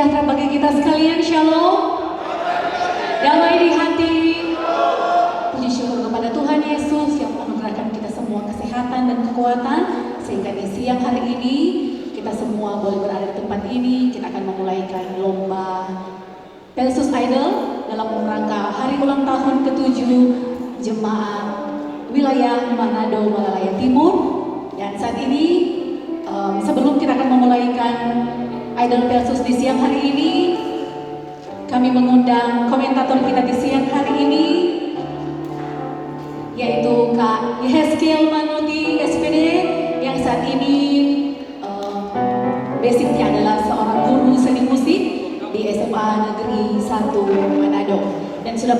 sejahtera bagi kita sekalian, shalom. Damai di hati. Puji syukur kepada Tuhan Yesus yang menganugerahkan kita semua kesehatan dan kekuatan, sehingga di siang hari ini kita semua boleh berada di tempat ini. Kita akan memulaikan lomba Pelsus Idol dalam rangka hari ulang tahun ke-7 Jemaat Wilayah Manado Malalaya Timur. Dan saat ini sebelum kita akan memulaikan Idol Pelsus di siang hari ini, kami mengundang komentator kita di siang hari ini, yaitu Kak Yehezkiel Manuti SPD, yang saat ini basicnya adalah seorang guru seni musik di SMA Negeri 1 Manado, dan sudah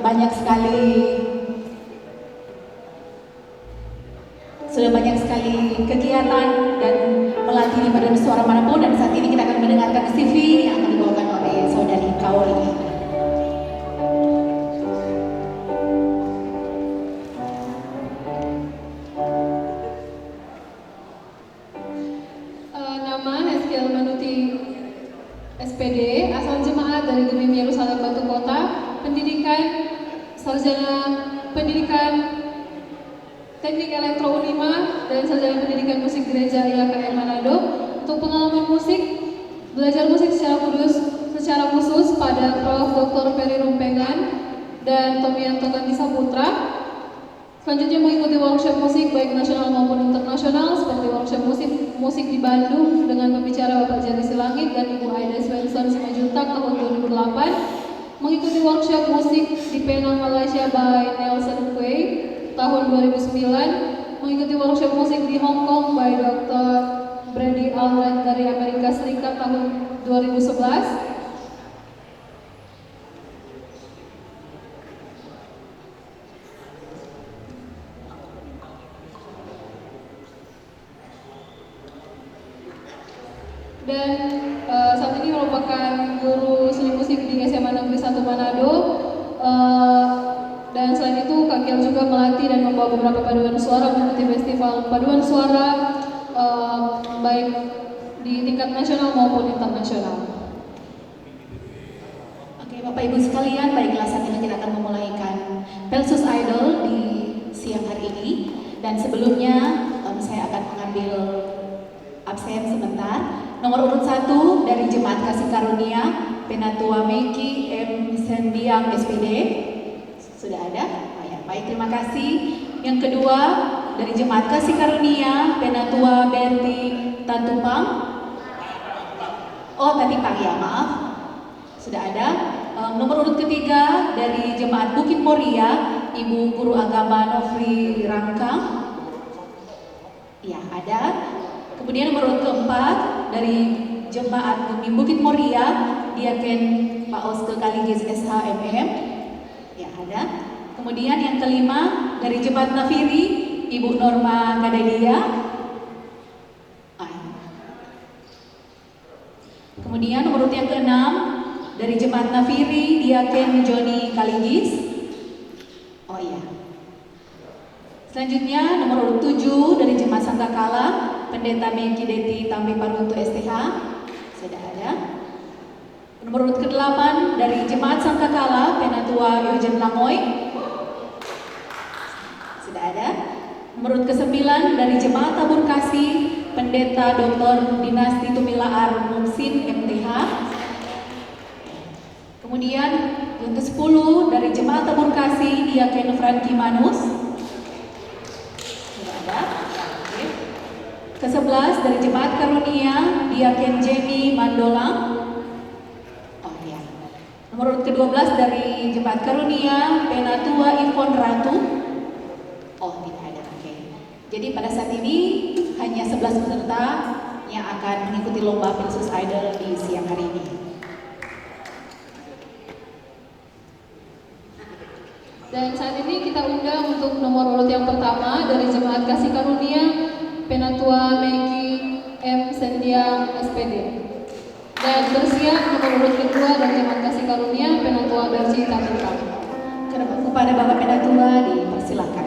banyak sekali kegiatan dan melatih di paduan suara manapun. Dan saat ini kita akan mendengarkan CV yang akan dibawakan oleh saudari Kaoli. Nama Yehezkiel Manuti SPD, asal jemaat dari Gemim Yerusalem Batu Kota, pendidikan sarjana pendidikan Teknik Elektro Unima dan sarjana pendidikan musik gereja IAKM Manado. Untuk pengalaman musik, belajar musik secara khusus pada Prof. Dr. Peri Rumpengan dan Tomianto Ganti Saputra. Selanjutnya mengikuti workshop musik baik nasional maupun internasional, seperti workshop musik di Bandung dengan pembicara Bapak Jari Silangit dan Ibu Aida Svensson Simanjuntak tahun 2008. Mengikuti workshop musik di Penang, Malaysia by Nelson Quay tahun 2009, mengikuti workshop musik di Hong Kong by Dr. Brady Alred dari Amerika Serikat tahun 2011. Dan saat ini merupakan guru seni musik di SMA Negeri 1 Manado. Dan selain itu, Kak Kiel juga melatih dan membawa beberapa paduan suara mengikuti festival paduan suara baik di tingkat nasional maupun internasional. Oke, Bapak Ibu sekalian, baiklah saat ini kita akan memulaikan Pelsus Idol di siang hari ini. Dan sebelumnya saya akan mengambil absen sebentar. Nomor urut 1 dari Jemaat Kasih Karunia, Penatua Meki M. Sendiang SPD. Sudah ada? Oh ya, baik, terima kasih. Yang kedua dari Jemaat Kasih Karunia, Penatua Berti Tantupang. Oh, Tatipang ya, maaf. Sudah ada. Nomor urut ketiga dari Jemaat Bukit Moria, Ibu Guru Agama Nofri Rangkang. Ya, ada. Kemudian nomor urut keempat dari Jemaat Gemim Bukit Moria, Diaken Pak Oske Kaligis SHMM. Ya, ada. Kemudian yang kelima dari Jemaat Nafiri, Ibu Norma Kadelia. Kemudian nomor urut yang keenam dari Jemaat Nafiri, Diaken Joni Kaligis. Oh iya. Selanjutnya nomor urut 7 dari Jemaat Sangkakala, Pendeta Meki Deti Tambi Paruntu STH. Sudah ada. Nomor urut ke-8 dari Jemaat Sangkakala, Penatua Eugen Lamoy. Sudah ada. Nomor urut ke-9 dari Jemaat Tabur Kasih, Pendeta Dr. Dinasti Tumilaar Muksin MTH. Kemudian yang ke-10 dari Jemaat Tabur Kasih, Diaken Franky Manus. Sudah ada. Ke-11 dari Jemaat Karunia, Diaken Jenny Mandolang. Nomor urut ke-12 dari Jemaat Karunia, Penatua Ivon Ratu. Oh, tidak ada. Oke. Jadi pada saat ini hanya 11 peserta yang akan mengikuti lomba Pelsus Idol di siang hari ini. Dan saat ini kita undang untuk nomor urut yang pertama dari Jemaat Kasih Karunia, Penatua Meki M. Sendiang SPD. Dan bersiap nomor urut kedua dari Jemaat Kasih Karunia, Penatua Berci Tantupang. Kepada Bapak Penatua dipersilakan.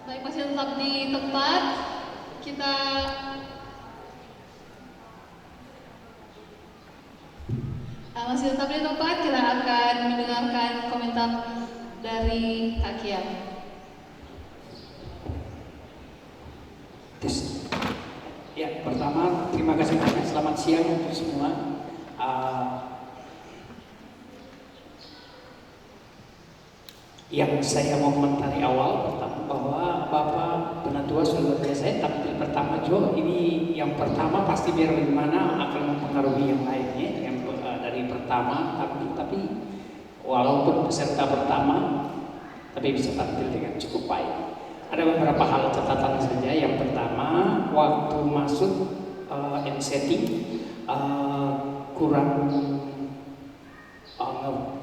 Baik, masih tetap di tempat. Kita masih tetap di tempat. Kita akan mendengarkan komentar dari Kak Kian. Ya, pertama terima kasih banyak. Selamat siang untuk semua. Yang saya mau komentari awal pertama bahwa Bapak Penatua sudah saya tampil pertama juga. Ini yang pertama pasti biar bagaimana akan mempengaruhi yang lainnya yang dari pertama tapi walaupun peserta pertama tapi bisa tampil dengan cukup baik. Ada beberapa hal catatan saja. Yang pertama, waktu masuk MCT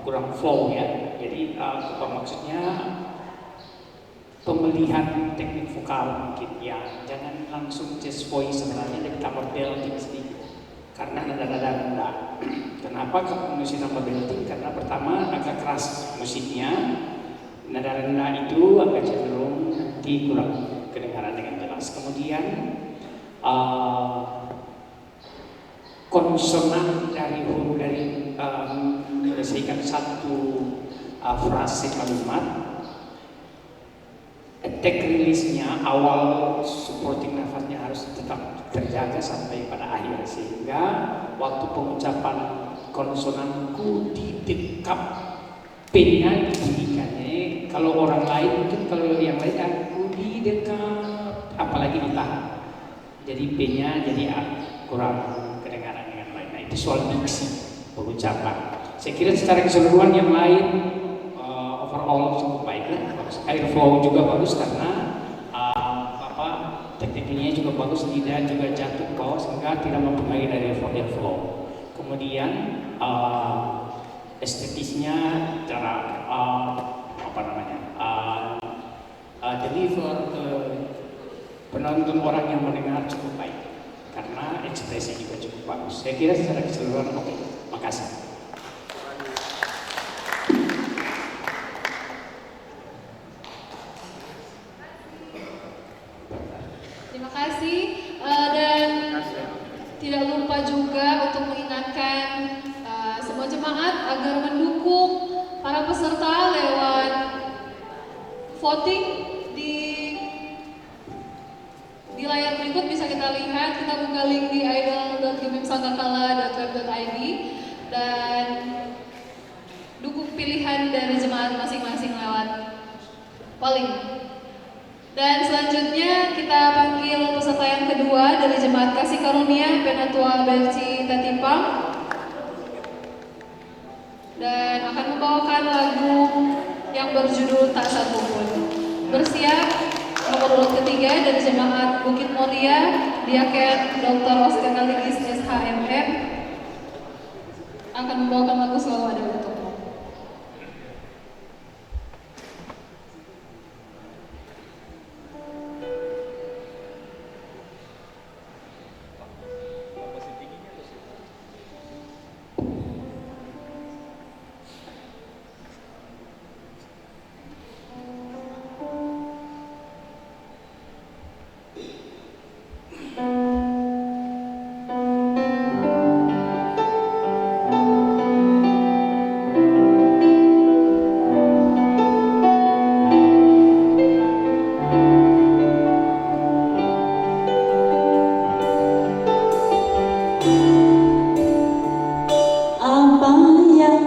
kurang flow ya. Jadi maksudnya pemilihan teknik vokal mungkin ya, jangan langsung chest voice sebenarnya dari tambah belting sedikit karena nada-nada rendah. Kenapa kamu mesti tambah belting? Karena pertama agak keras musiknya, nada rendah itu agak cenderung nanti kurang kedengaran dengan jelas. Kemudian konsonan dari huruf dari menyelesaikan satu frase kalimat, attack release-nya awal supporting nafasnya harus tetap terjaga sampai pada akhir sehingga waktu pengucapan konsonanku di dekap P-nya dibunyikannya. Kalau orang lain mungkin kalau yang lain aku di dekat apalagi ditahan. Jadi P-nya jadi kurang kedengaran dengan lain. Nah, itu soal diksi pengucapan. Saya kira secara keseluruhan yang lain overall cukup baik lah. Air flow juga bagus karena tekniknya juga bagus, lidah juga jatuh ke bawah sehingga tidak mempengaruhi dari air flow. Kemudian estetisnya cara deliver ke penonton orang yang mendengar cukup baik karena ekspresi juga cukup bagus. Saya kira secara keseluruhan oke. Makasih. Terima kasih dan tidak lupa juga untuk mengingatkan semua jemaat agar mendukung para peserta lewat voting di layar berikut bisa kita lihat. Kita buka link di idol.gmimsangkakala.web.id dan dukung pilihan dari jemaat masing-masing lewat polling. Dan selanjutnya kita panggil peserta yang kedua dari Jemaat Kasih Karunia Penatua Belci Tatipang dan akan membawakan lagu yang berjudul Tak Satupun. Bersiap nomor urut ketiga dari Jemaat Bukit Mulia Diaken Dr. Oscar Kaligis SHMM akan membawakan lagu Selalu Ada Untukmu. Aku yang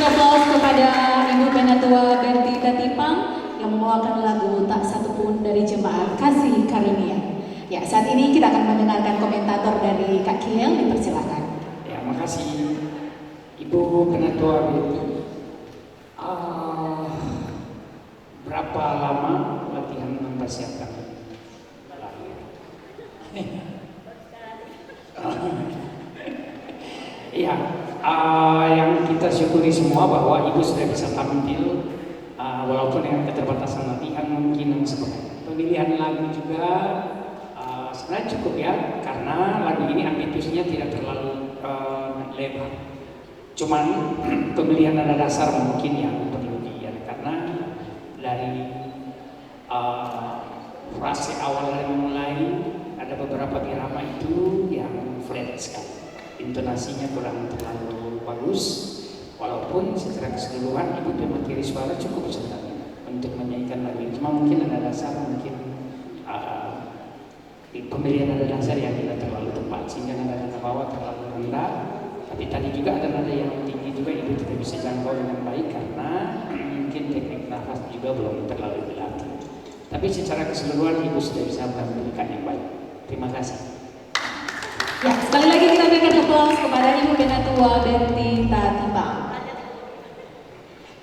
aplaus kepada Ibu Penatua Berti Tatipang yang membawakan lagu Tak Satu Pun dari Jemaat Kasih Karunia. Ya, saat ini kita akan mendengarkan komentator dari Kak Kiel, dipersilakan. Ya, makasih Ibu Penatua Berti. Berapa lama latihan mempersiapkan lagu? Iya, yang kita syukuri semua bahwa Ibu sudah bisa tampil walaupun dengan keterbatasan latihan mungkin sebagainya. Pemilihan lagu juga sebenarnya cukup ya, karena lagu ini ambitusnya tidak terlalu lebar. Cuman pemilihan nada dasar mungkin yang perlu karena dari frase awal dan mulai ada beberapa irama itu yang flat sekali. Intonasinya kurang terlalu bagus, walaupun secara keseluruhan Ibu pemateri suara cukup sebenarnya untuk menyanyikan lagu ini. Cuma mungkin ada dasar, mungkin pemilihan nada dasar yang tidak terlalu tepat sehingga nada bawah terlalu rendah. Tapi tadi juga ada nada yang tinggi juga Ibu tidak bisa jangkau dengan baik karena mungkin teknik nafas juga belum terlalu dilatih. Tapi secara keseluruhan Ibu sudah bisa menampilkan yang baik. Terima kasih. Ya, sekali lagi kita berikan aplaus kepada Ibu Penatua Berti Tatipang.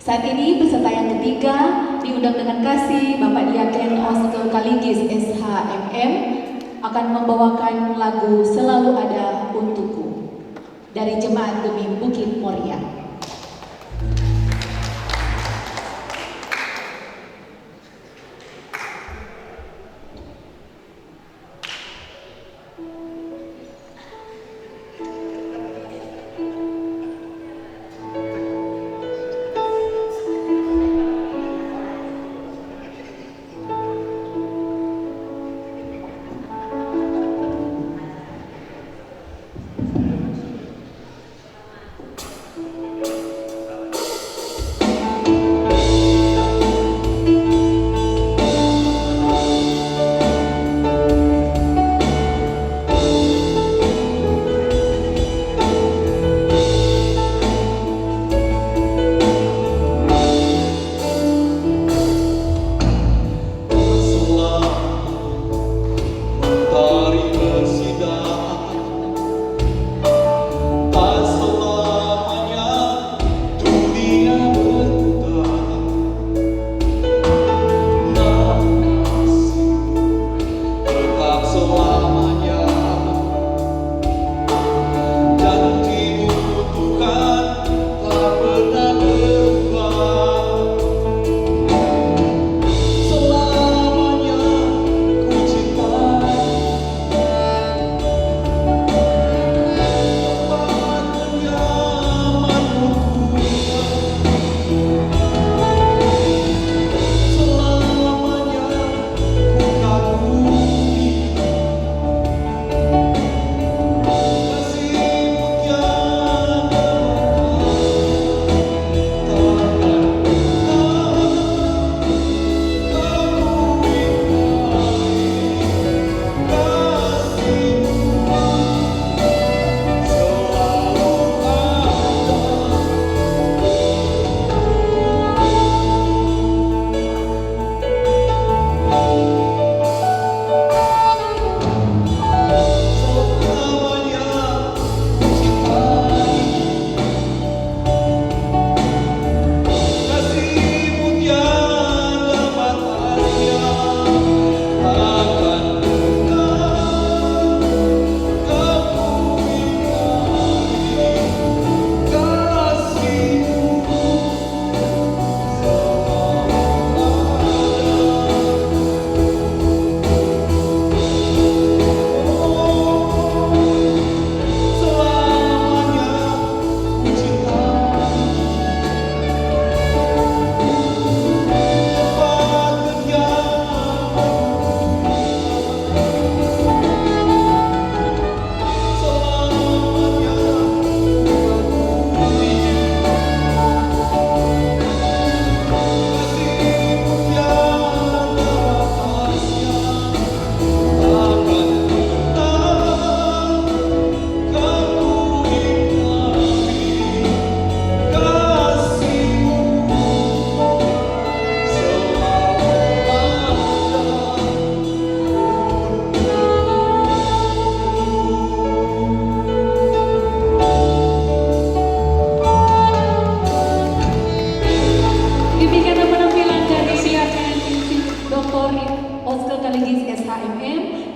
Saat ini peserta yang ketiga diundang dengan kasih Bapak Diaken Oske Kaligis SHMM akan membawakan lagu Selalu Ada Untukku dari Jemaat Gemi Bukit Moria.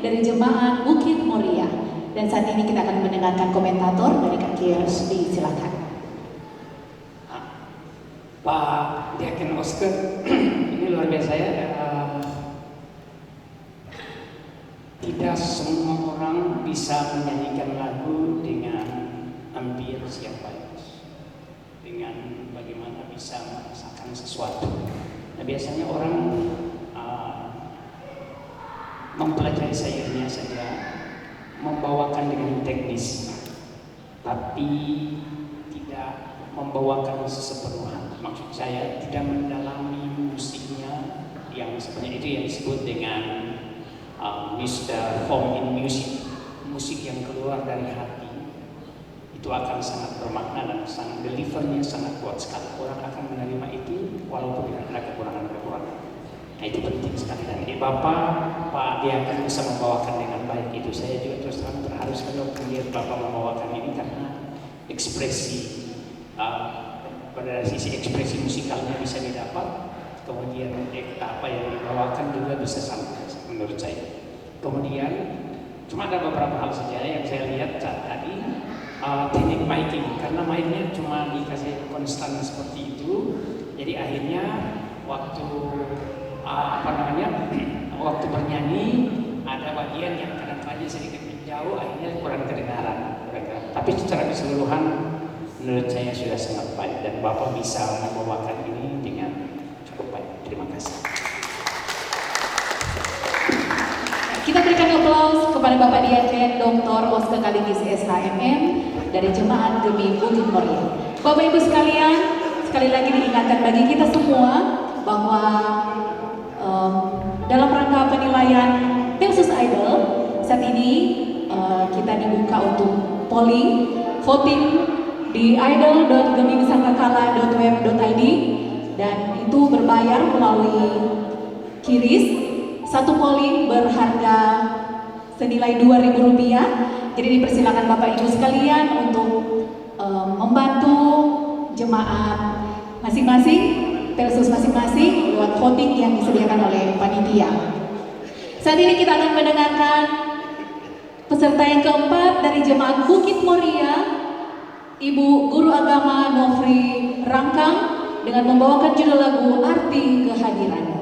dari jemaat Bukit Moria. Dan saat ini kita akan mendengarkan komentator dari Kak Kiers, silakan. Pak Diaken Oscar, ini luar biasa ya. Tidak semua orang bisa menyanyikan lagu dengan ambience yang bagus, dengan bagaimana bisa merasakan sesuatu. Nah, biasanya orang mempelajari syairnya saja, membawakan dengan teknis, tapi tidak membawakan sepenuhnya. Maksud saya tidak mendalami musiknya, yang sebenarnya itu yang disebut dengan form in music, musik yang keluar dari hati. Itu akan sangat bermakna dan sangat delivernya sangat kuat sekali. Orang akan menerima itu walaupun ada kekurangan-kekurangan. Nah, itu penting sekali. Dan Pak dia akan bisa membawakan dengan baik itu. Saya juga terus terang terharu sekali waktu melihat Bapak membawakan ini karena ekspresi pada sisi ekspresi musikalnya bisa didapat. Kemudian apa yang dibawakan juga bisa sama menurut saya. Kemudian cuma ada beberapa hal saja yang saya lihat tadi, teknik miking, karena mainnya cuma dikasih konstan seperti itu, jadi akhirnya waktu waktu bernyanyi ada bagian yang kadang-kadang sedikit menjauh, akhirnya kurang kedengaran. Tapi secara keseluruhan menurut saya sudah sangat baik dan Bapak bisa membawakan ini dengan cukup baik. Terima kasih. Kita berikan aplaus kepada Bapak Diaken Dr. Oscar Kaligis SHMM dari Jemaat Gemi Bukit Moria. Bapak Ibu sekalian, sekali lagi diingatkan bagi kita semua bahwa dalam rangka penilaian Pilsus Idol saat ini kita dibuka untuk polling, voting di idol.geminusangkakala.web.id dan itu berbayar melalui QRIS. Satu polling berharga senilai Rp2.000. Jadi dipersilakan Bapak Ibu sekalian untuk membantu jemaat masing-masing, Pilsus masing-masing lewat voting yang disediakan oleh panitia. Saat ini kita akan mendengarkan peserta yang keempat dari jemaat Bukit Moria, Ibu Guru Agama Nofri Rangkang dengan membawakan judul lagu Arti Kehadiran.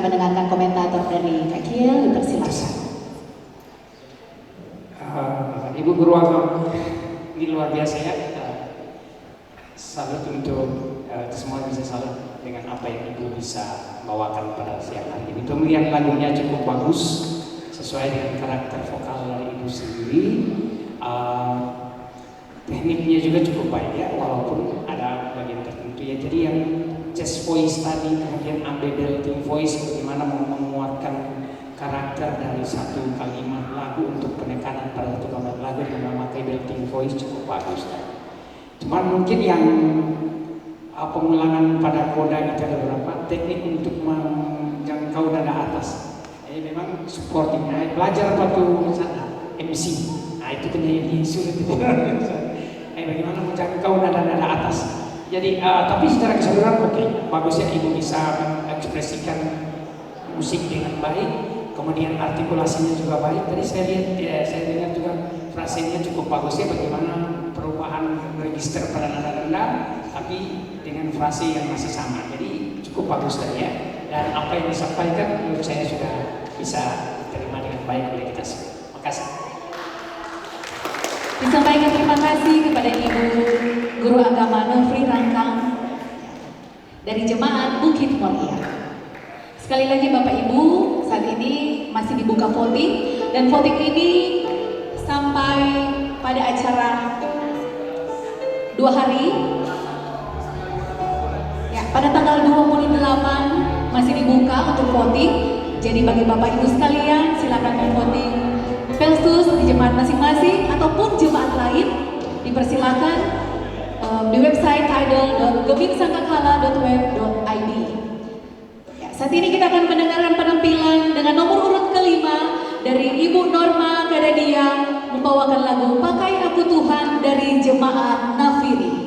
mendengarkan komentator dari Kak Kiel, dipersilakan. Ibu guru agama, ini luar biasa ya. Salut untuk semua bisa salut dengan apa yang ibu bisa bawakan pada siang hari ini. Kemudian lagunya cukup bagus, sesuai dengan karakter vokal dari ibu sendiri. Tekniknya juga cukup baik ya, walaupun ada bagian tertentu ya. Jadi yang chest voice tadi, kemudian ambil belting voice, bagaimana menguatkan karakter dari satu kalimat lagu untuk penekanan pada satu kalimat lagu dengan memakai belting voice cukup bagus. Cuman mungkin yang pengulangan pada koda itu ada beberapa teknik untuk menjangkau nada atas. Jadi memang supportingnya belajar waktu sana MC. Nah itu penyanyi sulit itu. Bagaimana menjangkau nada-nada atas. Jadi tapi secara keseluruhan oke, bagusnya ibu bisa mengekspresikan musik dengan baik, kemudian artikulasinya juga baik. Tadi saya lihat, saya dengar juga frasenya cukup bagusnya, bagaimana perubahan register pada nada-nada, tapi dengan frase yang masih sama. Jadi cukup bagus tadi ya. Dan apa yang disampaikan menurut saya sudah bisa diterima dengan baik oleh kita semua. Makasih. Disampaikan terima kasih kepada Ibu Guru Agama Nofri Rangkang dari Jemaat Bukit Mulia. Sekali lagi Bapak Ibu, saat ini masih dibuka voting, dan voting ini sampai pada acara 2 hari. Ya, pada tanggal 28 masih dibuka untuk voting. Jadi bagi Bapak Ibu sekalian, silakan memvoting Pelsus di jemaat masing-masing ataupun jemaat lain, dipersilakan di website idol.gemingsangkakala.web.id. Ya, saat ini kita akan mendengarkan penampilan dengan nomor urut kelima dari Ibu Norma Kadadia membawakan lagu Pakai Aku Tuhan dari Jemaat Nafiri.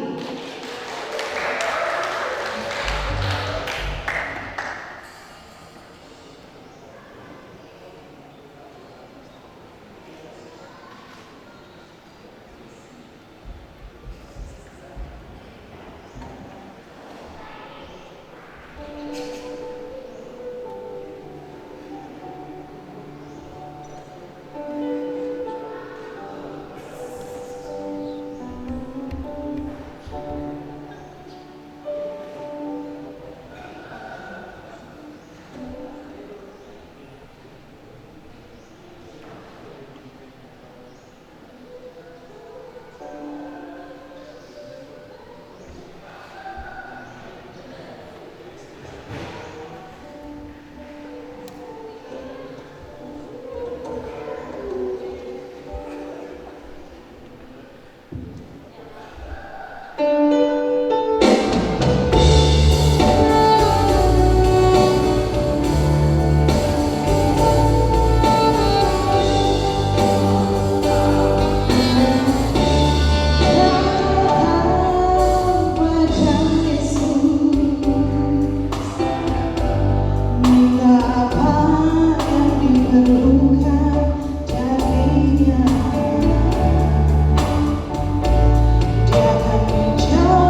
Dia akan menjauh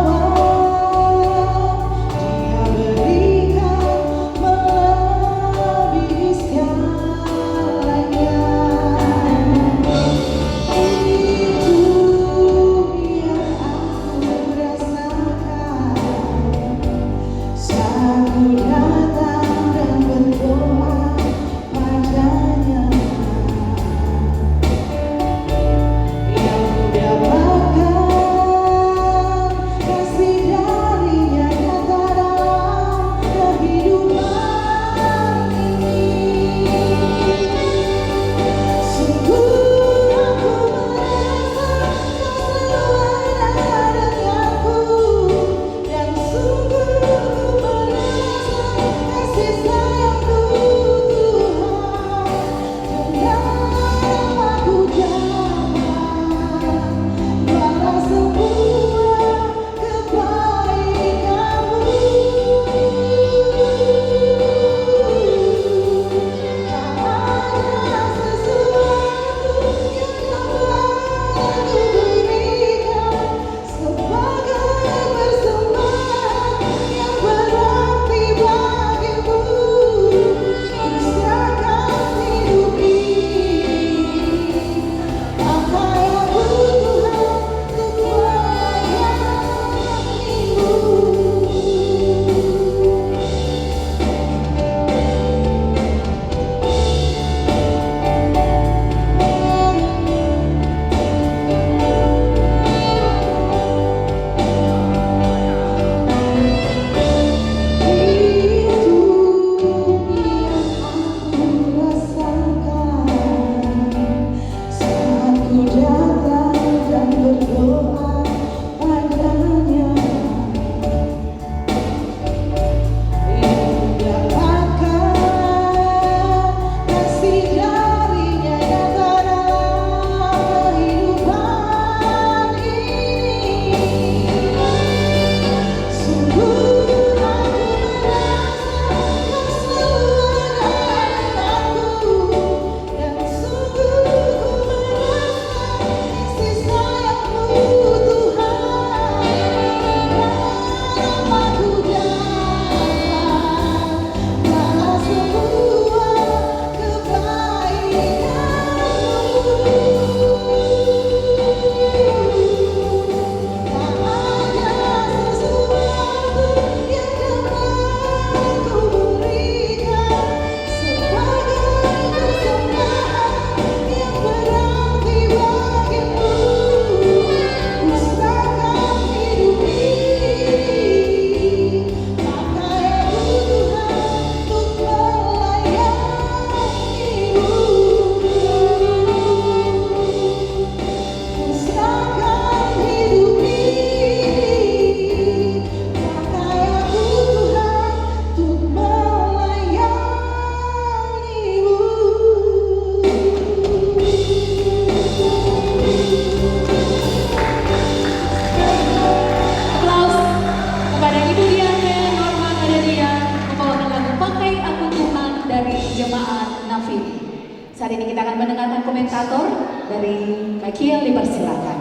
inisiator dari Kak Kiel dipersilakan.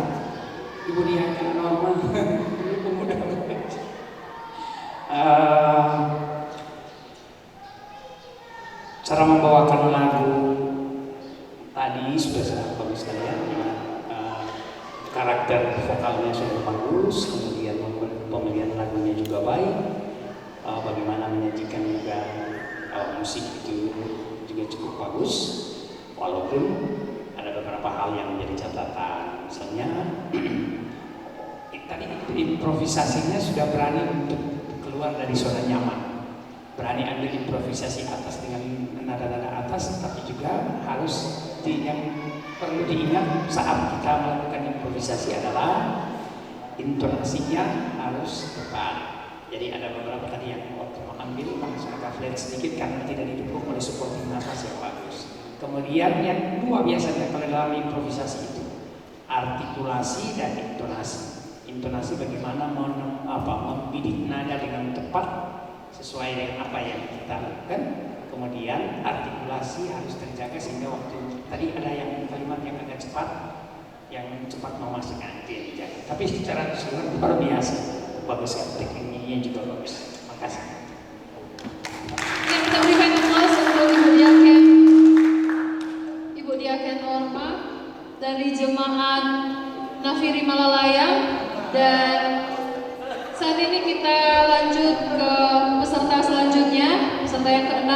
Ibu Dian Norma, pemuda. Cara membawakan lagu tadi sudah sangat bagus ya. Karakter vokalnya sudah bagus, kemudian pemilihan lagunya juga baik. Bagaimana menyajikan juga musik itu juga cukup bagus, walaupun ada beberapa hal yang menjadi catatan. Misalnya tadi improvisasinya sudah berani untuk keluar dari zona nyaman, berani ambil improvisasi atas dengan nada-nada atas, tapi juga harus yang perlu diingat saat kita melakukan improvisasi adalah intonasinya harus tepat. Jadi ada beberapa tadi yang waktu mengambil langsung agak flat sedikit karena tidak didukung oleh supporting nafas yang bagus. Kemudian yang kedua biasanya kalau dalam improvisasi itu artikulasi dan intonasi. Intonasi bagaimana membidik nada dengan tepat sesuai dengan apa yang kita lakukan. Kemudian artikulasi harus terjaga sehingga waktu tadi ada yang kalimat yang agak cepat, yang cepat memasukkan itu yang dijaga. Tapi secara keseluruhan luar biasa, bagus kan, tekniknya juga bagus. Makasih. Yang kita berikan aplaus untuk Ibu Diaken Norma dari Jemaat Nafiri Malalayang. Dan saat ini kita lanjut ke peserta selanjutnya, peserta yang ke-6,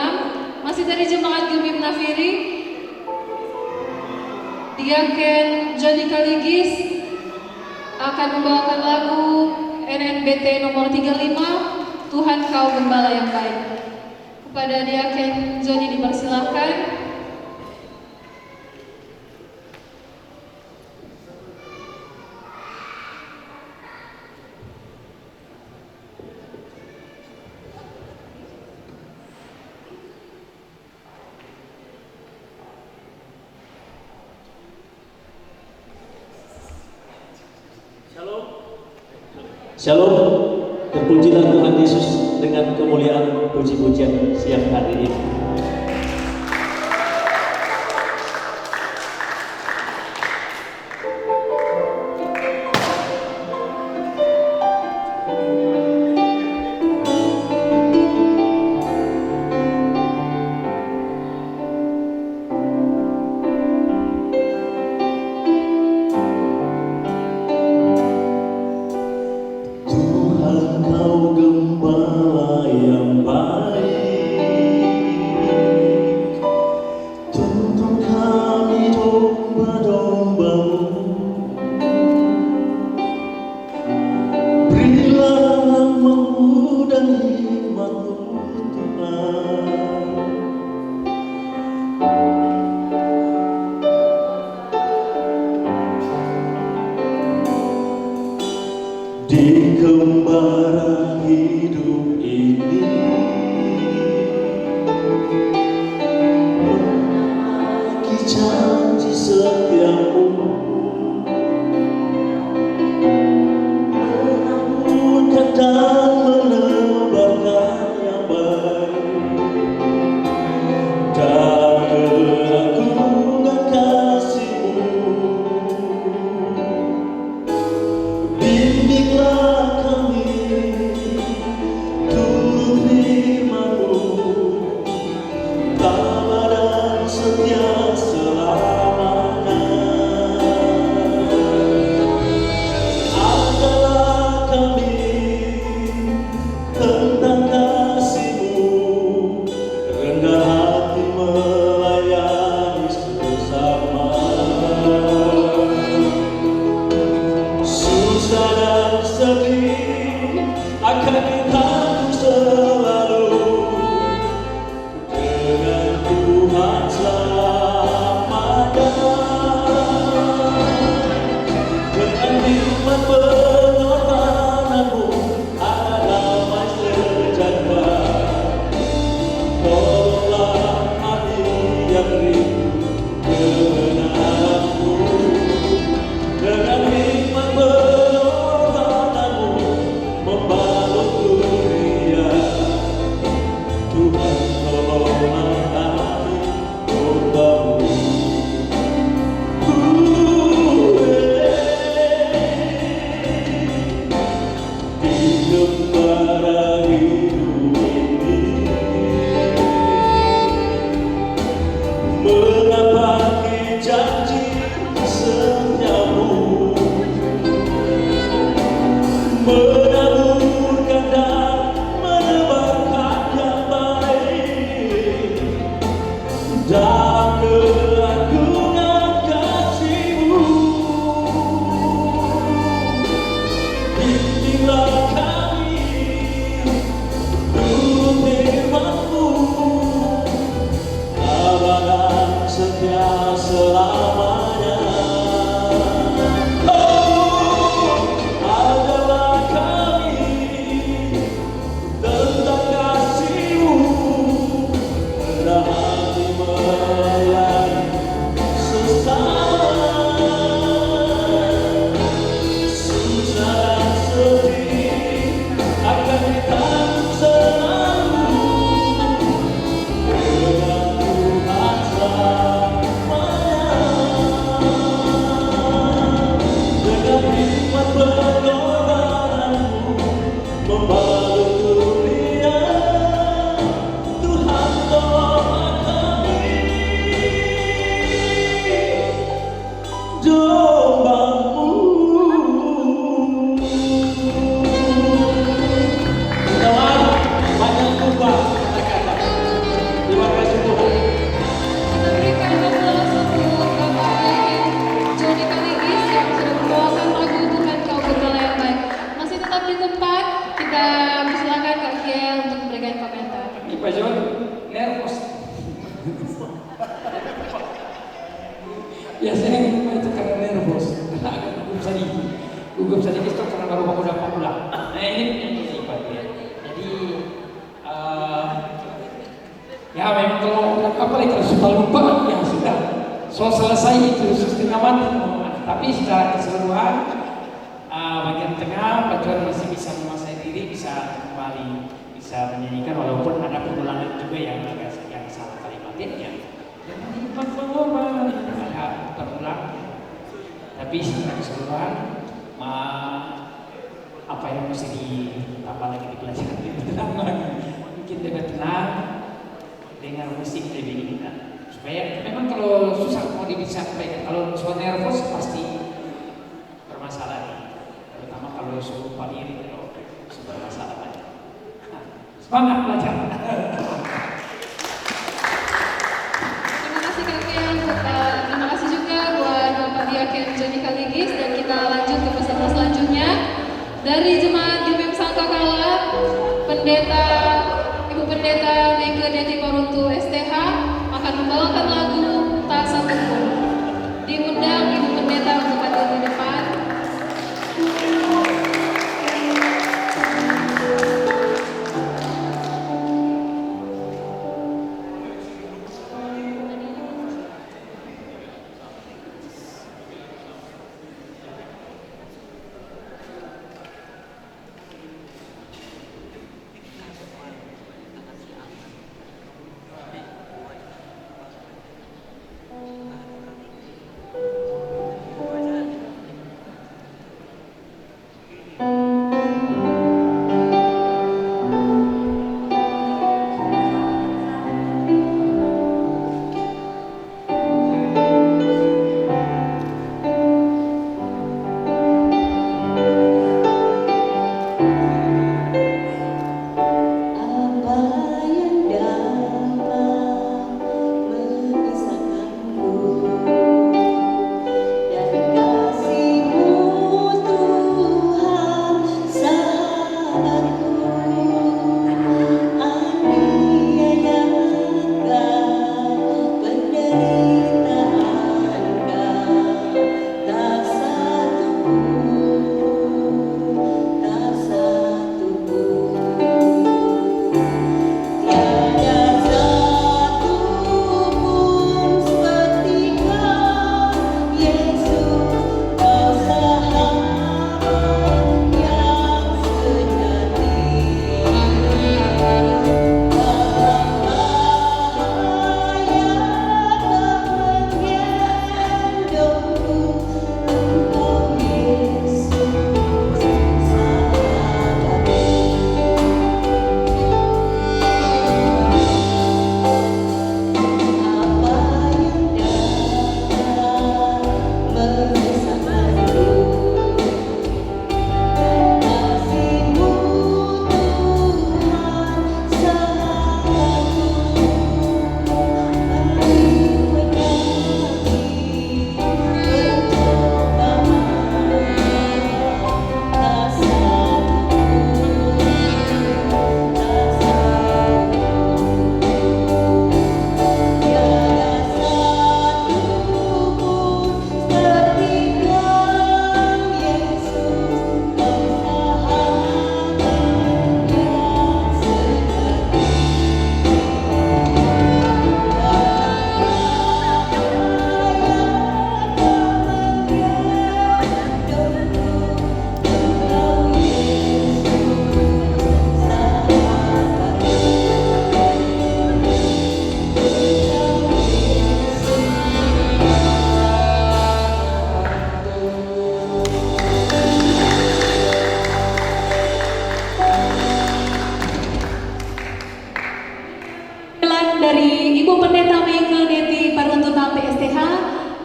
masih dari Jemaat Gemim Nafiri, Diaken Joni Kaligis akan membawakan lagu NNBT nomor 35, Tuhan Kau Gembala yang Baik. Kepada Diaken Joni dipersilahkan. Shalom, terpujilah Tuhan Yesus dengan kemuliaan puji-pujian siang hari ini. Kau gembala yang baik, tuntun kami domba-dombamu. Berilah rahmat-Mu dan hikmat-Mu, Tuhan. Di gembala hidup ini, menagi janji setiamu, menaburkan dan menebarkan yang baik, dan keagungan kasih-Mu. Bimbinglah kami turut firman-Mu, tabah dan setia selamanya. Ajarlah kami tentang kasih-Mu, rendah hati melayani sesama. Susah dan sedih akan ditanggung selalu dengan Tuhan selamanya. Dengan hikmat pengorbanan-Mu ada damai sejahtera. Tolonglah hati yang rindu kebenaran-Mu. Dengan hikmat pengorbanan-Mu membalutku menaburkan dan menebarkan yang baik dalam keagungan kasih-Mu. Bimbinglah kami turut firman-Mu, abadi setia selamanya. Oh, ajarlah kami tentang kasih-Mu, rendah hati melayani sesama. Susah dan sedih akan ditanggung selalu dengan Tuhan selamanya. Dengan hikmat pengorbanan-Mu membalut dunia, Tuhan tolonglah kami, domba-Mu. Teman, banyak lupa kata-kata. Terima kasih Tuhan. Kita berikan aplaus untuk Bapak Yakin Joni Kaligis yang sudah membawakan lagu Tuhan Kau Berkala yang Baik. Masih tetap di tempat, kita persilakan Kak Kiel untuk memberikan komentar. Ini Pak John nervous. Ya saya itu karena nervous, karena agak gugup sedikit itu karena baru aku dapat pulang. Nah ini Pak ya. Jadi ya memang kalau apalagi kalau sudah lupa ya sudah selesai itu setengah mati. Tapi secara keseluruhan bagian tengah Pak John masih bisa menguasai diri, bisa kembali bisa menyanyikan walaupun ada pengulangan juga yang salah kalimatnya. Jangan hikmat pengorbanan ada terulang. Tapi secara keseluruhan apa yang mesti ditambah lagi dipelajari tenang lagi. Mungkin lebih tenang dengar musik lebih enak. Supaya memang kalau susah mau disampaikan, kalau soal nervous pasti bermasalah. Terutama kalau suruh lirik atau bermasalah banyak. Nah, semangat belajar. Terima kasih Kak Kiel, terima kasih juga buat Bapak Yakin Joni Kaligis, dan kita lanjut ke peserta selanjutnya. Dari Jemaat GBIM Sangkakala, Ibu Pendeta Mega Deti Paruntu STH akan membawakan lagu Tak Satupun. Diundang Ibu Pendeta untuk hadir di depan.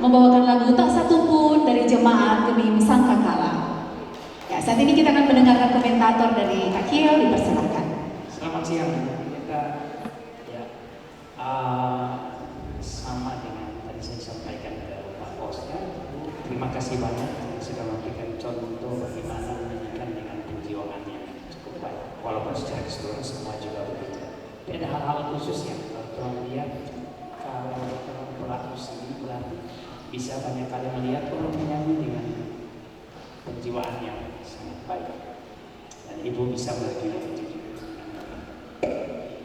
membawakan lagu Tak Satu Pun dari jemaat Gemim Sangkakala. Ya, saat ini kita akan mendengarkan komentator dari Kak Kiel, dipersilakan. Selamat siang. Kita ya sama dengan tadi saya sampaikan ke Pak Oscar. Terima kasih banyak sudah memberikan contoh bagaimana menyanyikan dengan penjiwaan yang cukup baik. Walaupun secara keseluruhan semua juga begitu. Tapi ada hal-hal khusus yang kalau lihat kalau pelaku sendiri berarti bisa banyak kali melihat orang menyanyi dengan penjiwaan yang sangat baik. Dan ibu bisa melihat itu.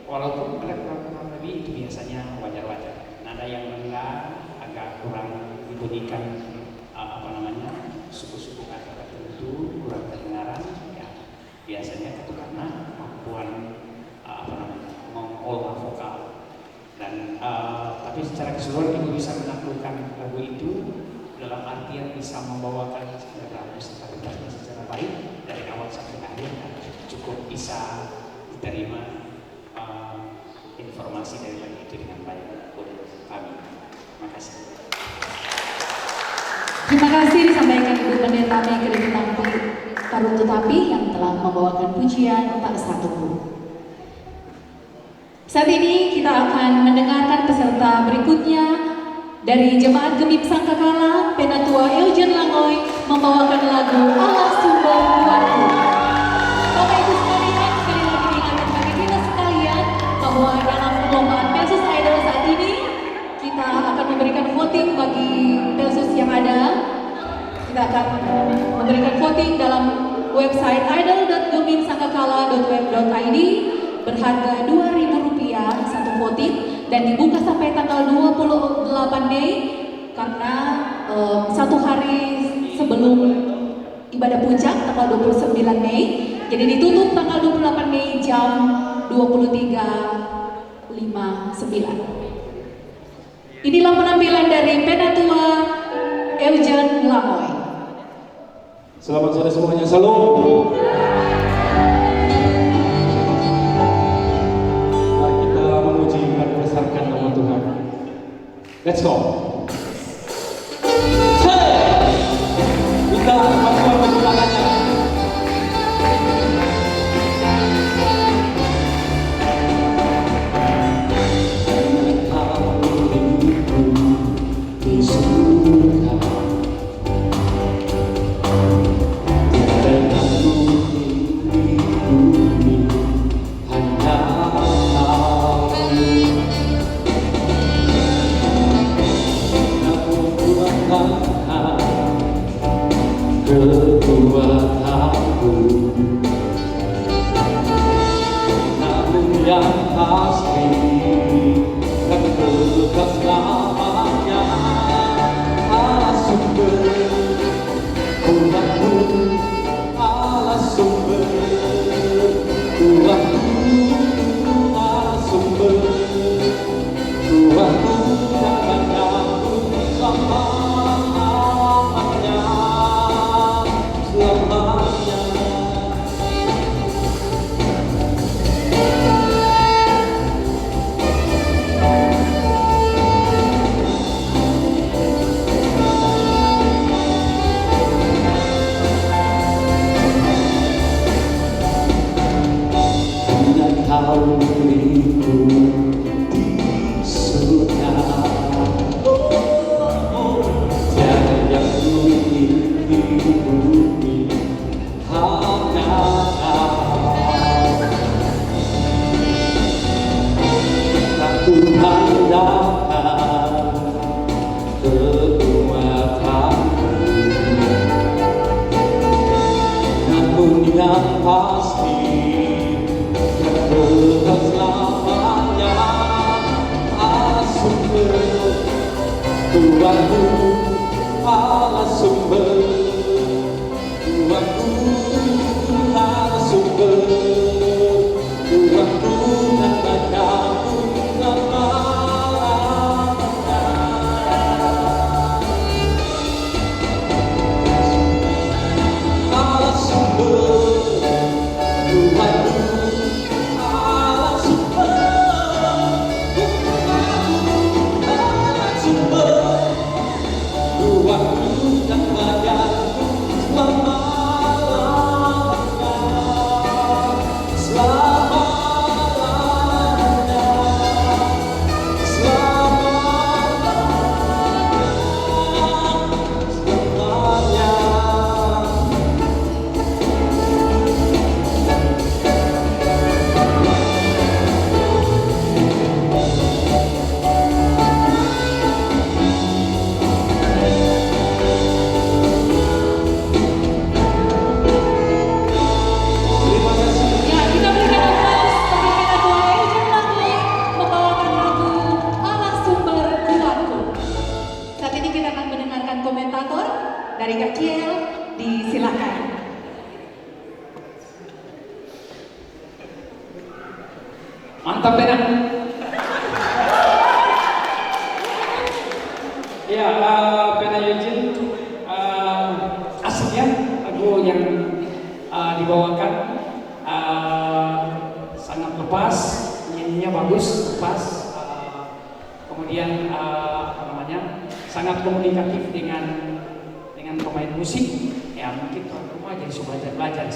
Walaupun kurang lebih itu biasanya wajar-wajar. Nada yang rendah agak kurang dibunyikan suku-suku kata tertentu kurang kedengaran ya biasanya itu karena kemampuan mengolah vokal dan tapi secara keseluruhan ibu bisa menaklukkan lagu itu dalam artian bisa membawakan lagu secara baik dari awal sampai akhir dan cukup bisa diterima informasi dari lagu itu dengan baik untuk kami. Terima kasih. Terima kasih disampaikan Ibu Pendeta Megri Tarun Tetapi yang telah membawakan pujian Tak Satu Pun. Saat ini kita akan mendengarkan peserta berikutnya dari Jemaat Gemim Sangkakala, Penatua Eugen Langoy membawakan lagu Allah Sumber Buatku. Bapak Ibu sekalian, sekali lagi diingatkan bagi kita sekalian bahwa dalam perlombaan Pelsus Idol saat ini kita akan memberikan voting bagi Pelsus yang ada. Kita akan memberikan voting dalam website idol.gemimsangkakala.web.id berharga Rp2.000 satu voting dan dibuka sampai tanggal 28 Mei karena satu hari sebelum ibadah puncak tanggal 29 Mei. Jadi ditutup tanggal 28 Mei jam 23.59. Inilah penampilan dari Penatua Eugen Langoy. Selamat sore semuanya, salam. Mari kita memuji dan membesarkan nama Tuhan. Let's go. Hey! Kita berdua bertangannya. Kekuatanku, namun yang pasti kan kekal selamanya. Allah sumber kuatku, Allah sumber kuatku, Allah sumber kuatku dan aku selamanya. Kau beriku di surga, tiada yang mungkin di bumi hanya Kau. Tak Tuhan datang kekuatanku, namun yang pasti kekal selamanya. Allah sumber Tuhanku, Allah sumber Tuhanku, Allah sumber Tuhanku dan banyakku selamanya. Allah sumber Tuhanku, Mantap benar. Ya, Pena Eugene, asik ya lagu yang dibawakan, sangat lepas, nyanyinya bagus, lepas, kemudian apa namanya, sangat komunikatif dengan pemain musik. Ya mungkin tuan rumah jadi suka belajar.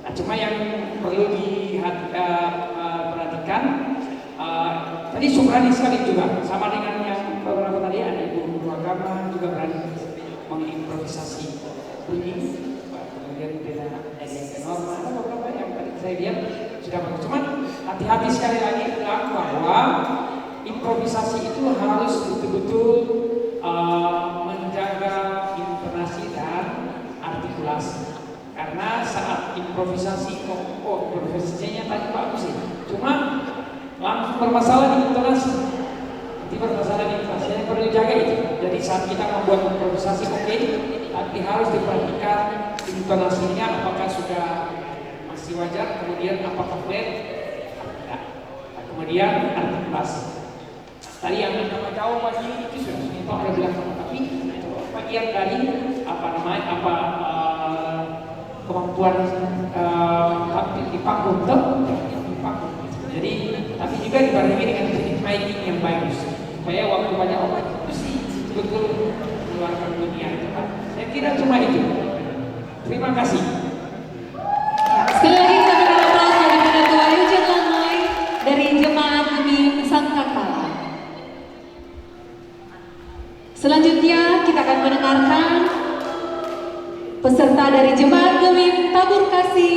Nah, cuma yang perlu diperhatikan, tadi Subrani sekali juga, sama dengan yang beberapa tadi ada ibu agama juga berani mengimprovisasi bunyi, kemudian beda ada yang normal, ada beberapa yang tadi saya lihat sudah bagus. Cuman hati-hati sekali lagi bilang bahwa improvisasi itu harus betul-betul menjaga intonasi dan artikulasi. Karena saat improvisasi, improvisasinya tadi bagus sih, cuma langsung bermasalah di intonasi. Nanti bermasalah di intonasi, yang perlu dijaga itu. Jadi saat kita membuat improvisasi tapi harus diperhatikan intonasinya apakah sudah masih wajar, kemudian apakah flat, nah, kemudian artikulasi. Tadi yang nama jauh pagi itu sudah Sunito ada bilang sama, tapi bagian dari kemampuan tampil di panggung Jadi tapi juga dibarengi dengan teknik miking yang bagus supaya waktu banyak obat itu betul mengeluarkan dunia itu kan. Saya kira cuma itu. Terima kasih. Ya, sekali lagi kita berikan aplaus bagi Penatua Eugene Langoy dari Jemaat Gemim Sangkakala. Selanjutnya kita akan mendengarkan peserta dari Jemaat Gemim Tabur Kasih,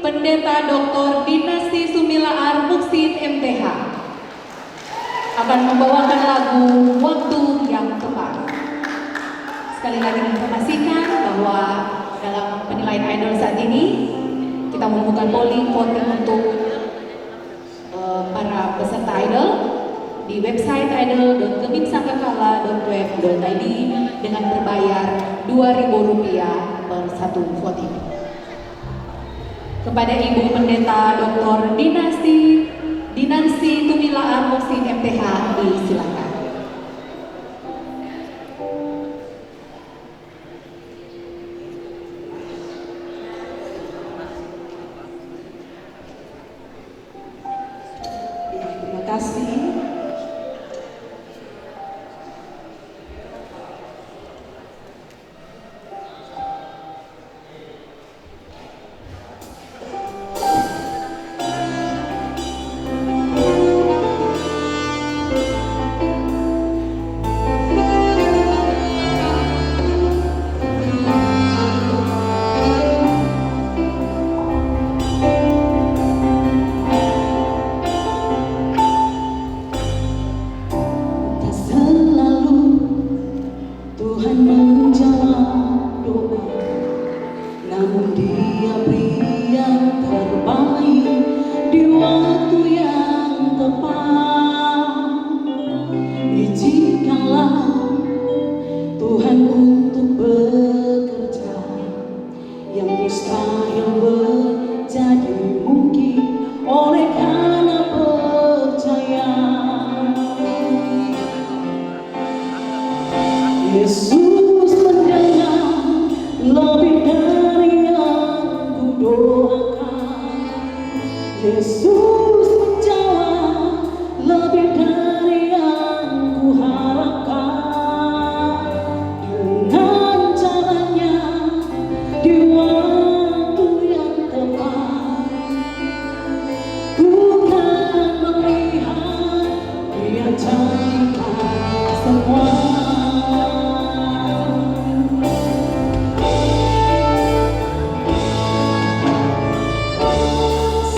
Pendeta Dr. Dinasti Sumilaar Muksin MTH akan membawakan lagu Waktu Yang Tepat. Sekali lagi informasikan bahwa dalam penilaian idol saat ini kita membuka polling voting untuk para peserta idol di website idol.gemimsangkakala.web.id dengan berbayar Rp2.000 per satu voting. Kepada Ibu Pendeta Dr. Dinasti Tumilaar Muksin MTH disilakan. Terima kasih.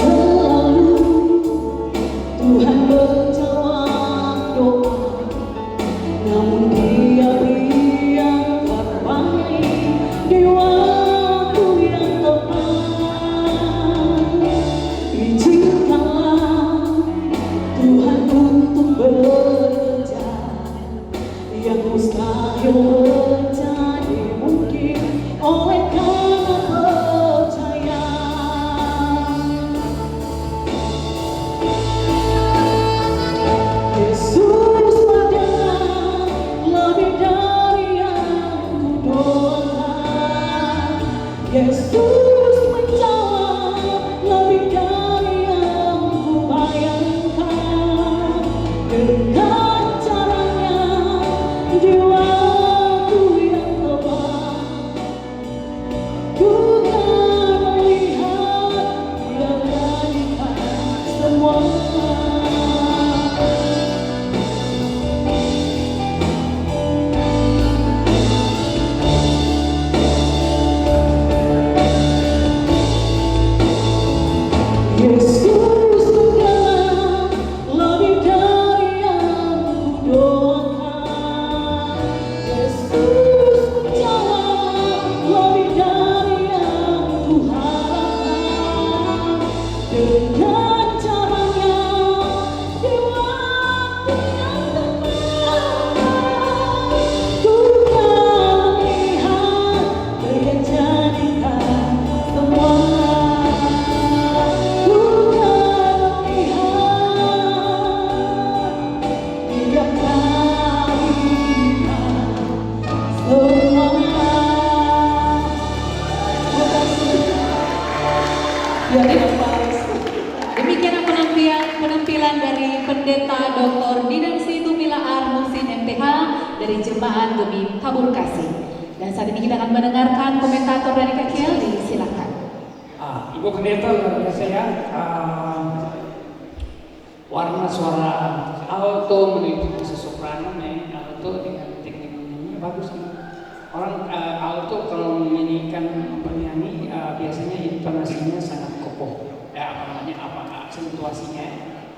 Selalu Ya, lepas. Demikian penampilan dari Pendeta Dr. Didan Situmilaar Muhsin MTH dari Jemaat Gemi Tabur Kasih. Dan saat ini kita akan mendengarkan komentator dari Kak Kelly, silakan. Ibu Pendeta luar biasa ya. Warna suara alto menuju soprano, alto dengan teknik nyanyi bagus. Orang alto kalau menyanyikan penyanyi biasanya intonasinya sangat kokoh. Aksentuasinya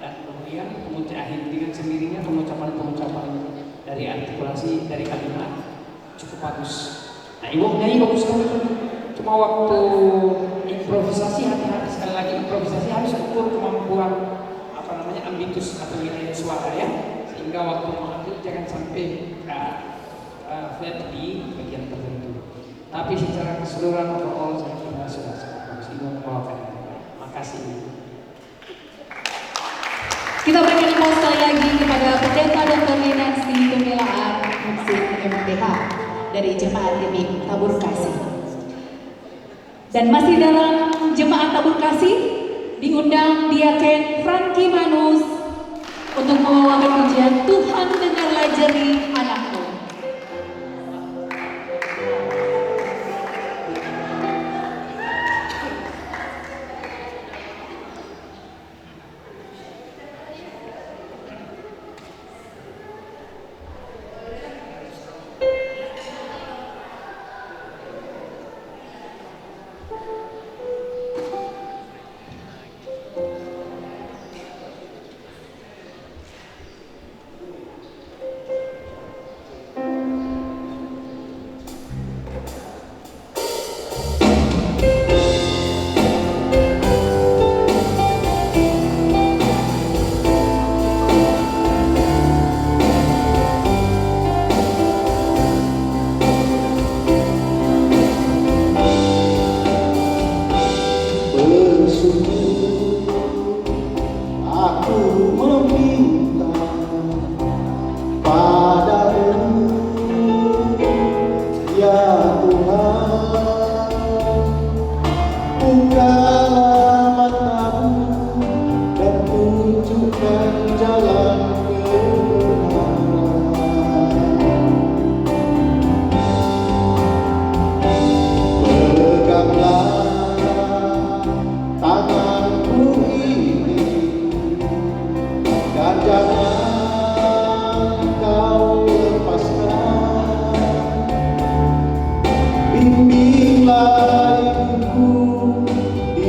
dan kemudian akhir dengan sendirinya pengucapan dari artikulasi dari kalimat cukup bagus. Nah, ibu menyanyi bagus sekali. Cuma waktu improvisasi hati-hati, sekali lagi improvisasi harus ukur kemampuan ambitus atau wilayah suara ya, sehingga waktu mengambil jangan sampai flat di bagian tertentu. Tapi secara keseluruhan overall saya kira sudah bagus. Ibu membawakan. Makasih. Kita berikan aplaus sekali lagi kepada Pendeta Dr. Didan Situmilaar Muhsin MTH dari Jemaat Gemi Tabur Kasih. Dan masih dalam Jemaat Tabur Kasih, diundang Diaken Franky Manus untuk membawakan pujian Tuhan dengarlah jerih anakmu. Bimbinglah hidupku di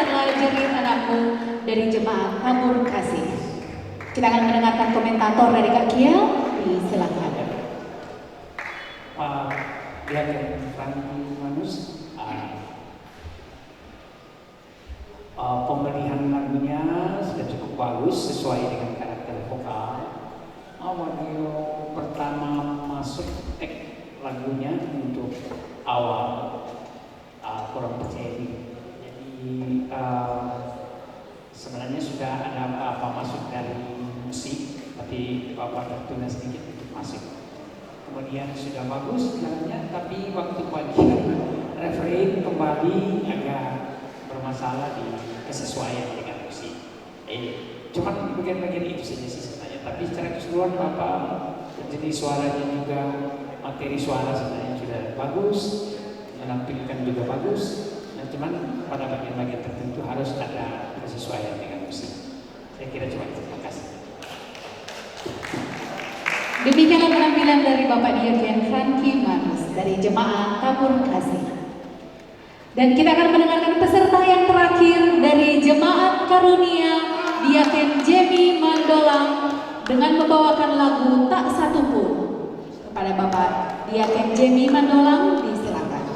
adalah Jerit Anakku dari Jemaat Tabur Kasih. Kita akan mendengarkan komentator dari Kak Kiel. Silakan. Dia Franky Manus. Pemilihan lagunya sudah cukup bagus sesuai dengan karakter vokal. Audio pertama masuk lagunya untuk awal kurang percaya diri. Jadi sebenarnya sudah ada apa masuk dari musik, tapi Bapak tertunda sedikit untuk masuk. Kemudian sudah bagus jalannya, tapi waktu bagian refrain kembali agak bermasalah di kesesuaian dengan musik. Cuman bagian-bagian itu saja sih sebenarnya. Tapi secara keseluruhan Bapak jenis suaranya juga, materi suara sebenarnya sudah bagus, menampilkan juga bagus. Nah, cuman pada bagian-bagian tertentu harus ada kesesuaian dengan musik. Saya kira cuma itu. Terima kasih. Demikianlah penampilan dari Bapak Dirjen Franky Manus dari Jemaat Tabur Kasih. Dan kita akan mendengarkan peserta yang terakhir dari Jemaat Karunia, Diaken Jemi Mandolang, dengan membawakan lagu Tak Satu Pun. Kepada Bapak Diaken Jemi Mandolang, disilakan.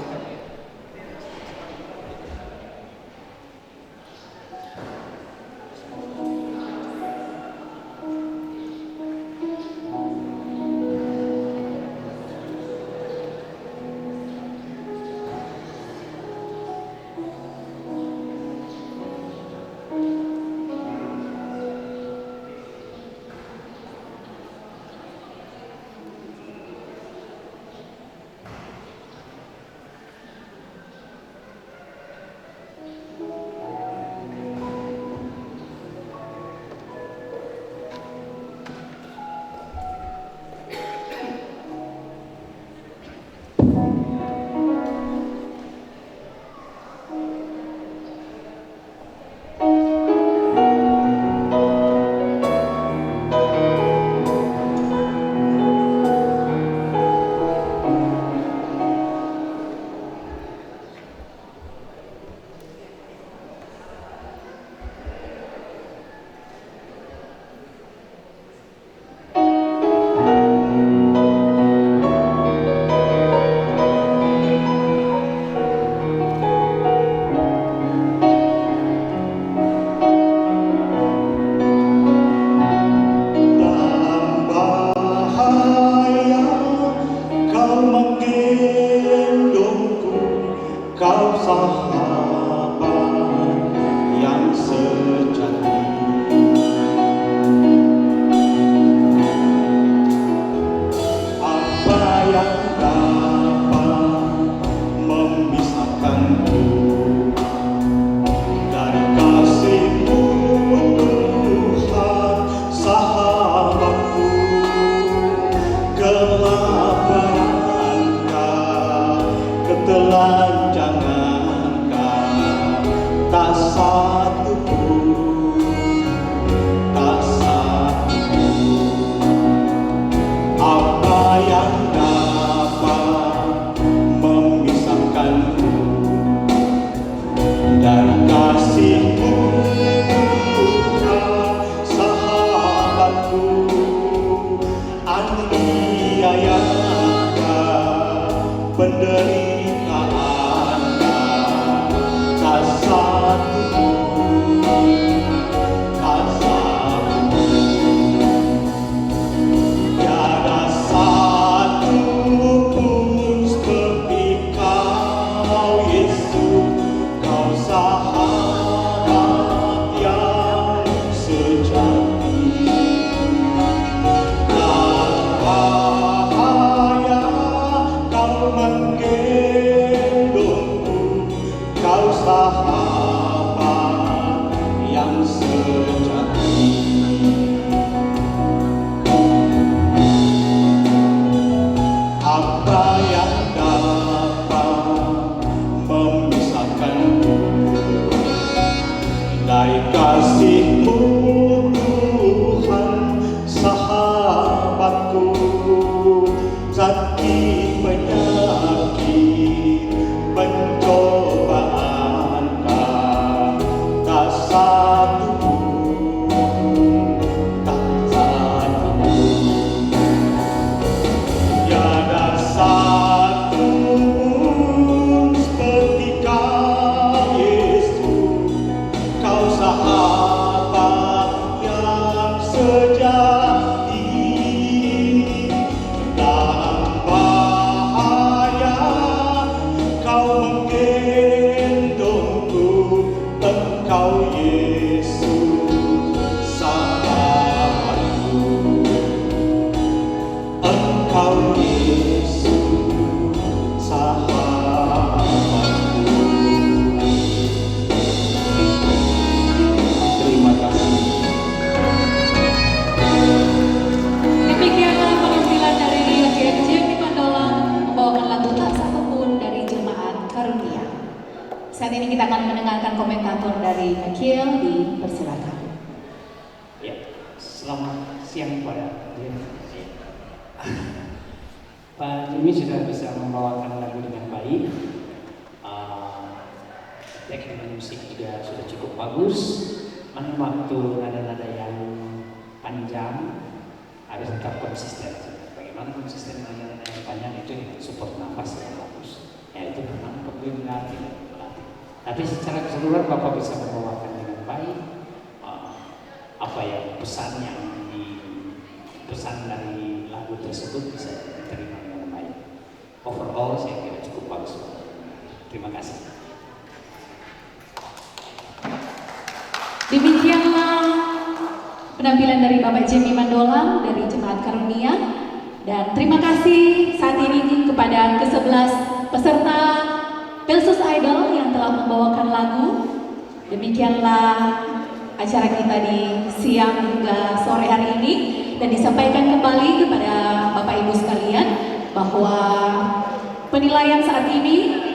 dengan komentator dari Akil, dipersilakan. Ya, selamat siang pada Pak Jimmy sudah bisa membawakan lagu dengan baik. Teknik musik juga sudah cukup bagus. Namun waktu nada-nada yang panjang harus tetap konsisten. Bagaimana konsisten nada-nada yang panjang itu support nafas yang bagus. Ya itu memang perlu dilatih. Tapi secara keseluruhan Bapak bisa membawakan dengan baik. Apa yang pesan dari lagu tersebut bisa diterima dengan baik. Overall saya kira cukup bagus. Terima kasih. Demikianlah penampilan dari Bapak Jimmy Mandolang dari Jemaat Karunia, dan terima kasih saat ini kepada ke-11 peserta Pelsus Idol yang telah membawakan lagu. Demikianlah acara kita di siang hingga sore hari ini, dan disampaikan kembali kepada Bapak Ibu sekalian bahwa penilaian saat ini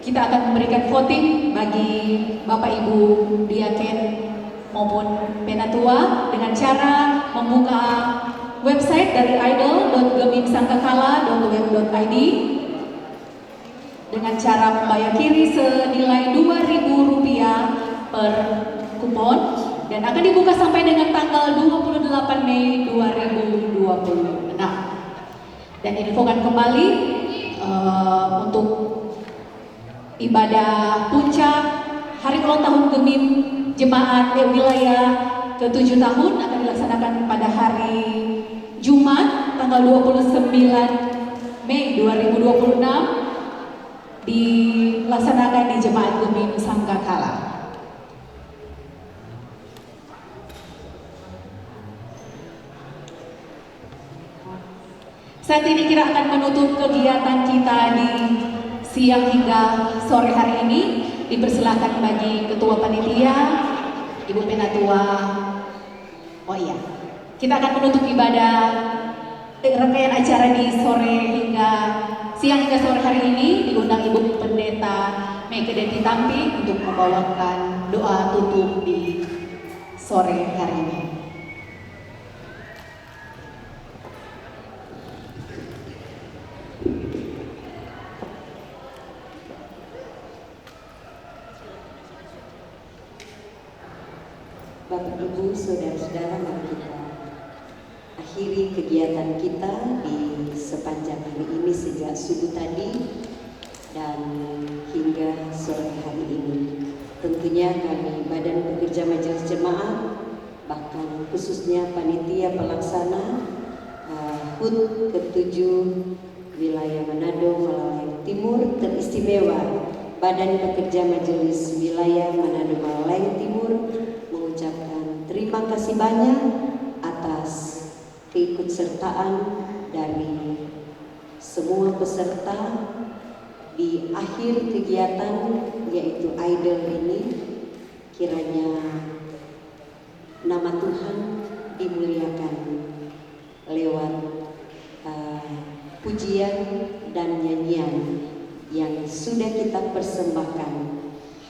kita akan memberikan voting bagi Bapak Ibu Diaken maupun Penatua dengan cara membuka website dari idol.gemimsangkakala.web.id dengan cara membayar kiri senilai Rp2.000 per kupon, dan akan dibuka sampai dengan tanggal 28 Mei 2026. Dan infokan kembali untuk ibadah puncak hari ulang tahun Gemim Jemaat wilayah ke-7 tahun akan dilaksanakan pada hari Jumat tanggal 29 Mei 2026 dilaksanakan di Jemaat Gemim Sangkakala. Saat ini kita akan menutup kegiatan kita di siang hingga sore hari ini. Dipersilakan bagi Ketua Panitia, Ibu Penatua. Oh iya, kita akan menutup ibadah rangkaian acara di siang hingga sore hari ini. Diundang Ibu Pendeta Meke Deti Tampi untuk membawakan doa tutup di sore hari ini. Bapak Ibu, saudara-saudara, mari kita akhiri kegiatan kita di sepanjang hari ini sejak subuh tadi dan hingga sore hari ini. Tentunya kami Badan Pekerja Majelis Jemaat, bahkan khususnya panitia pelaksana HUT ke-7 wilayah Manado Malalai Timur teristimewa, Badan Pekerja Majelis Wilayah Manado Malalai Timur mengucapkan terima kasih banyak atas keikutsertaan dari semua peserta di akhir kegiatan yaitu idol ini. Kiranya nama Tuhan dimuliakan lewat pujian dan nyanyian yang sudah kita persembahkan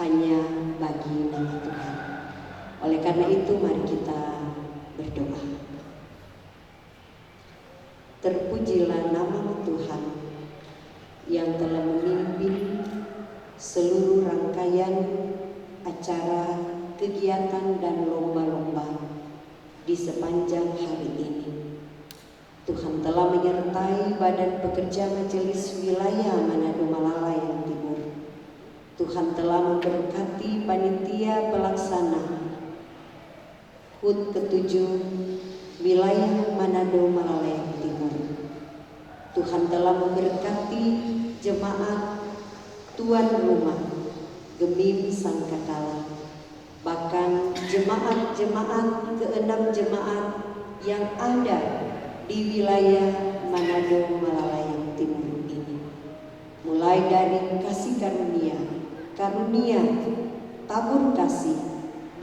hanya bagi nama Tuhan. Oleh karena itu mari kita berdoa. Terpujilah nama Tuhan yang telah memimpin seluruh rangkaian acara, kegiatan dan lomba-lomba di sepanjang hari ini. Tuhan telah menyertai Badan Pekerja Majelis Wilayah Manado Malalai Timur. Tuhan telah memberkati panitia pelaksana HUT ke-7 wilayah Manado Malalai Timur. Tuhan telah memberkati jemaat tuan rumah Gemim Sangkakala, bahkan jemaat-jemaat ke-6 jemaat yang ada di wilayah Manado Malalai Timur ini, mulai dari Kasih Karunia, Tabur Kasih,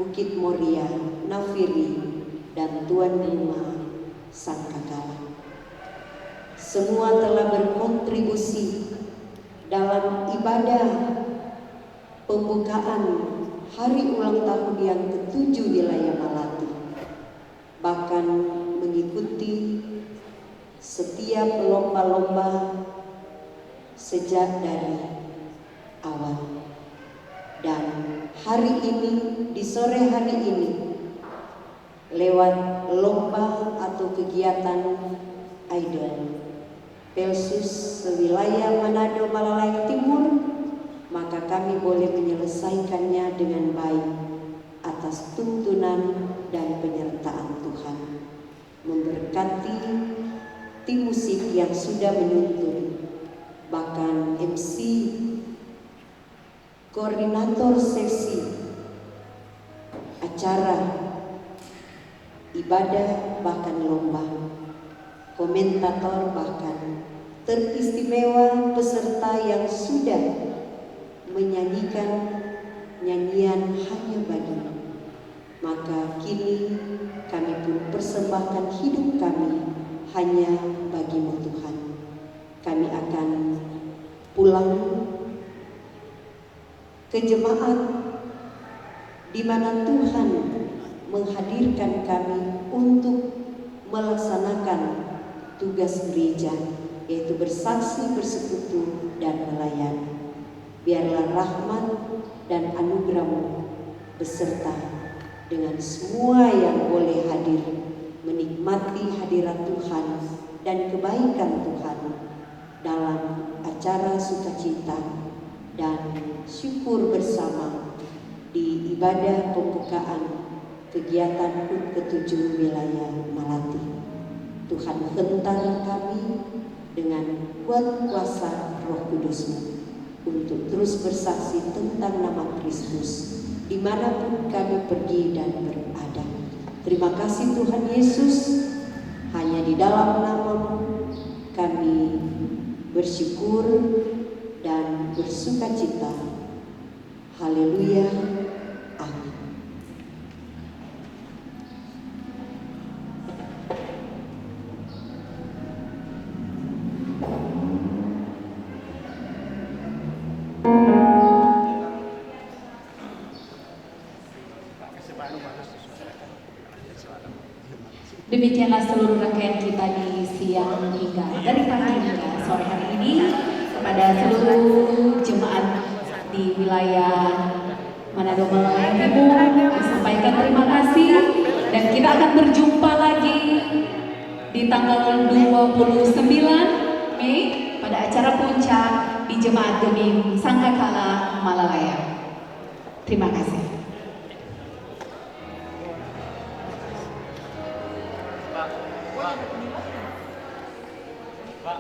Bukit Moria, Nafiri, dan tuan rumah Sangkakala. Semua telah berkontribusi dalam ibadah pembukaan hari ulang tahun yang ke-7 wilayah Malati, bahkan mengikuti setiap lomba-lomba sejak dari awal. Dan hari ini, di sore hari ini, lewat lomba atau kegiatan idol Pelsus sewilayah Manado Malalaya Timur, maka kami boleh menyelesaikannya dengan baik atas tuntunan dan penyertaan Tuhan. Memberkati tim musik yang sudah menuntun, bahkan MC, koordinator sesi acara ibadah, bahkan lomba, komentator, bahkan teristimewa peserta yang sudah menyanyikan nyanyian hanya bagimu. Maka kini kami pun persembahkan hidup kami hanya bagimu Tuhan. Kami akan pulang ke jemaat di mana Tuhan menghadirkan kami untuk melaksanakan tugas gereja, yaitu bersaksi, bersekutu, dan melayani. Biarlah rahmat dan anugerah-Mu beserta dengan semua yang boleh hadir menikmati hadirat Tuhan dan kebaikan Tuhan dalam acara sukacita dan syukur bersama di ibadah pembukaan kegiatan HUT ke-7 wilayah Malati. Tuhan hentar kami dengan kuat kuasa Roh Kudus-Mu untuk terus bersaksi tentang nama Kristus dimanapun kami pergi dan berada. Terima kasih Tuhan Yesus, hanya di dalam nama-Mu kami bersyukur dan bersukacita. Haleluya, amin. Demikianlah seluruh rangkaian kita di siang hingga dari pagi hingga sore hari ini. Kepada seluruh jemaat di wilayah Manado Malalaya Timur, sampaikan terima kasih, dan kita akan berjumpa lagi di tanggal 29 Mei pada acara puncak di Jemaat Geming Sangkakala Malalaya. Terima kasih. Pak.